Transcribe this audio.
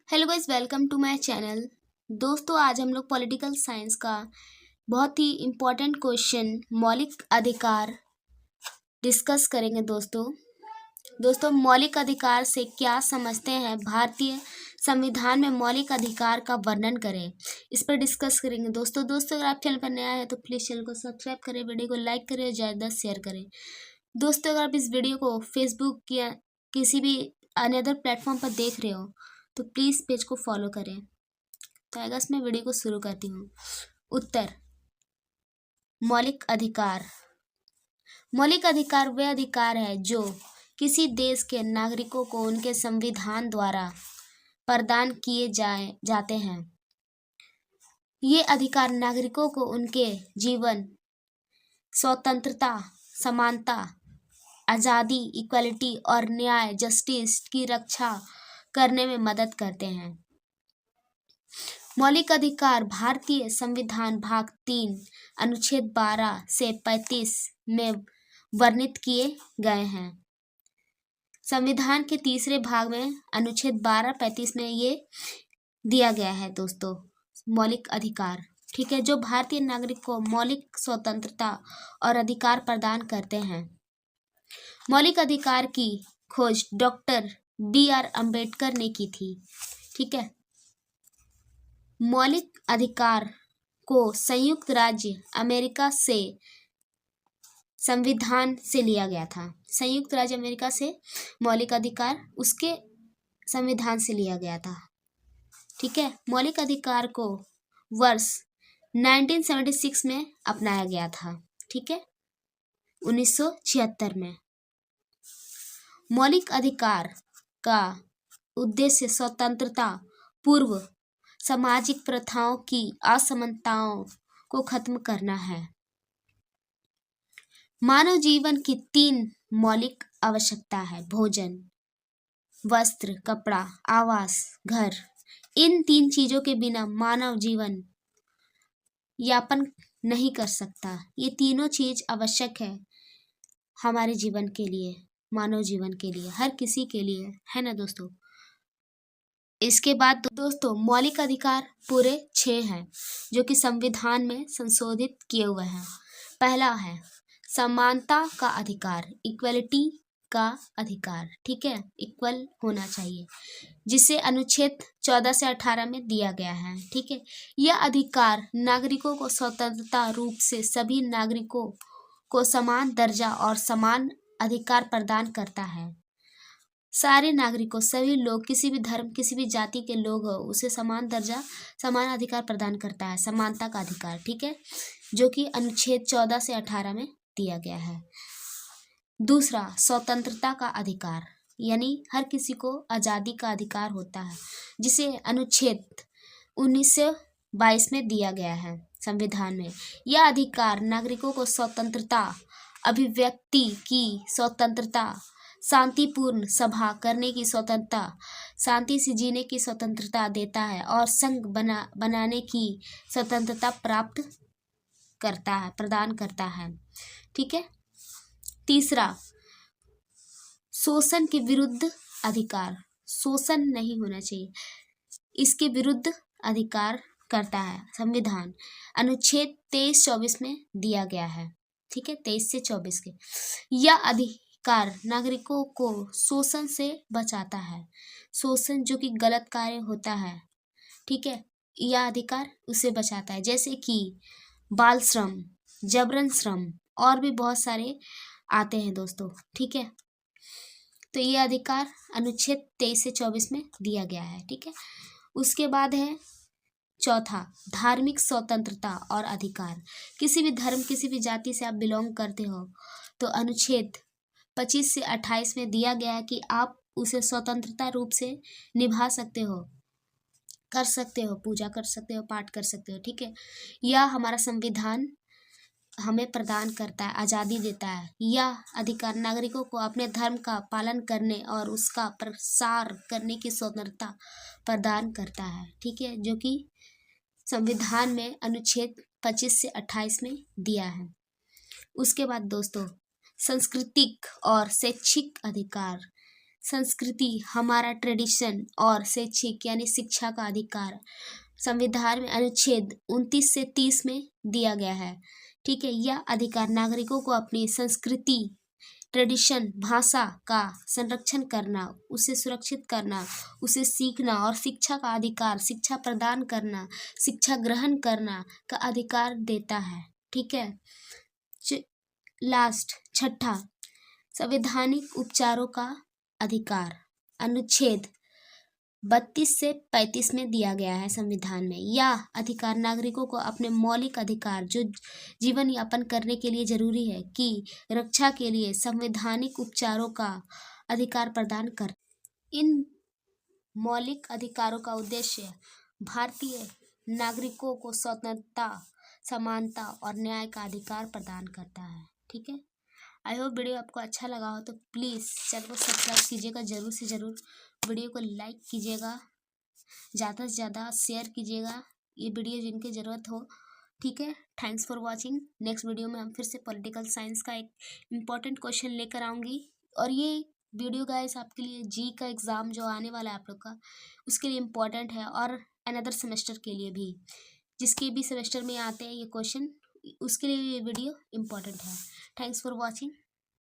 Hello guys, welcome to my channel. दोस्तों, आज हम लोग पॉलिटिकल साइंस का बहुत ही इम्पोर्टेंट क्वेश्चन मौलिक अधिकार डिस्कस करेंगे। दोस्तों मौलिक अधिकार से क्या समझते हैं? भारतीय संविधान में मौलिक अधिकार का वर्णन करें, इस पर डिस्कस करेंगे। दोस्तों अगर आप चैनल पर नया है तो प्लीज़ चैनल को सब्सक्राइब करें, वीडियो को लाइक करें और ज़्यादा शेयर करें। दोस्तों, अगर आप इस वीडियो को फेसबुक या किसी भी अनदर प्लेटफॉर्म पर देख रहे हो तो प्लीज़ पेज को फॉलो करें। तो अगस्त मैं वीडियो को शुरू करती हूँ। उत्तर, मौलिक अधिकार। मौलिक अधिकार वे अधिकार है जो किसी देश के नागरिकों को उनके संविधान द्वारा प्रदान किए जाते हैं। ये अधिकार नागरिकों को उनके जीवन, स्वतंत्रता, समानता, आज़ादी, इक्वलिटी और न्याय, जस्टिस की रक्षा करने में मदद करते हैं। मौलिक अधिकार भारतीय संविधान भाग 3 अनुच्छेद 12 से 35 में वर्णित किए गए हैं। संविधान के तीसरे भाग में अनुच्छेद 12-35 में ये दिया गया है दोस्तों, मौलिक अधिकार। ठीक है, जो भारतीय नागरिक को मौलिक स्वतंत्रता और अधिकार प्रदान करते हैं। मौलिक अधिकार की खोज डॉक्टर B.R. अम्बेडकर ने की थी। ठीक है, मौलिक अधिकार को संयुक्त राज्य अमेरिका से संविधान से लिया गया था। संयुक्त राज्य अमेरिका से मौलिक अधिकार उसके संविधान से लिया गया था। ठीक है, मौलिक अधिकार को वर्ष 1976 में अपनाया गया था। ठीक है, 1976 में। मौलिक अधिकार का उद्देश्य स्वतंत्रता पूर्व सामाजिक प्रथाओं की असमानताओं को खत्म करना है। मानव जीवन की 3 मौलिक आवश्यकता है: भोजन, वस्त्र, कपड़ा, आवास, घर। इन 3 चीजों के बिना मानव जीवन यापन नहीं कर सकता। ये तीनों चीज आवश्यक है हमारे जीवन के लिए, मानव जीवन के लिए, हर किसी के लिए, है ना दोस्तों। इसके बाद दोस्तों मौलिक अधिकार पूरे 6 हैं जो कि संविधान में संशोधित किए हुए हैं। पहला है समानता का अधिकार, इक्वलिटी का अधिकार। ठीक है, इक्वल होना चाहिए, जिसे अनुच्छेद 14 से 18 में दिया गया है। ठीक है, यह अधिकार नागरिकों को स्वतंत्रता रूप से सभी नागरिकों को समान दर्जा और समान अधिकार प्रदान करता है। सारे नागरिकों, सभी लोग, किसी भी धर्म, किसी भी जाति के लोग हो, उसे समान दर्जा, समान अधिकार प्रदान करता है, समानता का अधिकार। ठीक है, जो कि अनुच्छेद 14 से 18 में दिया गया है। दूसरा, स्वतंत्रता का अधिकार, यानी हर किसी को आज़ादी का अधिकार होता है, जिसे अनुच्छेद 1922 में दिया गया है संविधान में। यह अधिकार नागरिकों को स्वतंत्रता, अभिव्यक्ति की स्वतंत्रता, शांतिपूर्ण सभा करने की स्वतंत्रता, शांति से जीने की स्वतंत्रता देता है और संघ बनाने की स्वतंत्रता प्रदान करता है। ठीक है, तीसरा, शोषण के विरुद्ध अधिकार, शोषण नहीं होना चाहिए, इसके विरुद्ध अधिकार करता है संविधान, अनुच्छेद 23-24 में दिया गया है। ठीक है, 23 से 24 के। यह अधिकार नागरिकों को शोषण से बचाता है, शोषण जो कि गलत कार्य होता है। ठीक है, यह अधिकार उसे बचाता है, जैसे कि बाल श्रम, जबरन श्रम और भी बहुत सारे आते हैं दोस्तों। ठीक है, तो यह अधिकार अनुच्छेद 23 से 24 में दिया गया है। ठीक है, उसके बाद है चौथा, धार्मिक स्वतंत्रता और अधिकार। किसी भी धर्म, किसी भी जाति से आप बिलोंग करते हो तो अनुच्छेद 25 से 28 में दिया गया है कि आप उसे स्वतंत्रता रूप से निभा सकते हो, कर सकते हो, पूजा कर सकते हो, पाठ कर सकते हो। ठीक है, यह हमारा संविधान हमें प्रदान करता है, आज़ादी देता है। यह अधिकार नागरिकों को अपने धर्म का पालन करने और उसका प्रसार करने की स्वतंत्रता प्रदान करता है। ठीक है, जो कि संविधान में अनुच्छेद 25 से 28 में दिया है। उसके बाद दोस्तों सांस्कृतिक और शैक्षिक अधिकार। संस्कृति, हमारा ट्रेडिशन और शैक्षिक यानी शिक्षा का अधिकार संविधान में अनुच्छेद 29 से 30 में दिया गया है। ठीक है, यह अधिकार नागरिकों को अपनी संस्कृति, ट्रेडिशन, भाषा का संरक्षण करना, उसे सुरक्षित करना, उसे सीखना और शिक्षा का अधिकार, शिक्षा प्रदान करना, शिक्षा ग्रहण करना का अधिकार देता है। ठीक है, लास्ट छठा, संवैधानिक उपचारों का अधिकार अनुच्छेद 32 से 35 में दिया गया है संविधान में। यह अधिकार नागरिकों को अपने मौलिक अधिकार जो जीवन यापन करने के लिए जरूरी है की रक्षा के लिए संवैधानिक उपचारों का अधिकार प्रदान कर। इन मौलिक अधिकारों का उद्देश्य भारतीय नागरिकों को स्वतंत्रता, समानता और न्याय का अधिकार प्रदान करता है। ठीक है, आई होप वीडियो आपको अच्छा लगा हो तो प्लीज़ चैनल को सब्सक्राइब कीजिएगा, ज़रूर से ज़रूर वीडियो को लाइक कीजिएगा, ज़्यादा से ज़्यादा शेयर कीजिएगा ये वीडियो जिनकी ज़रूरत हो। ठीक है, thanks for watching. Next video में हम फिर से पॉलिटिकल साइंस का एक इम्पॉर्टेंट क्वेश्चन लेकर आऊँगी और ये वीडियो गाइस आपके लिए जी का एग्ज़ाम जो आने वाला है आप लोग का उसके लिए इम्पॉर्टेंट है और अनदर सेमेस्टर के लिए भी, जिसके भी सेमेस्टर में आते हैं ये क्वेश्चन उसके लिए ये वीडियो इम्पॉर्टेंट है। Thanks for watching.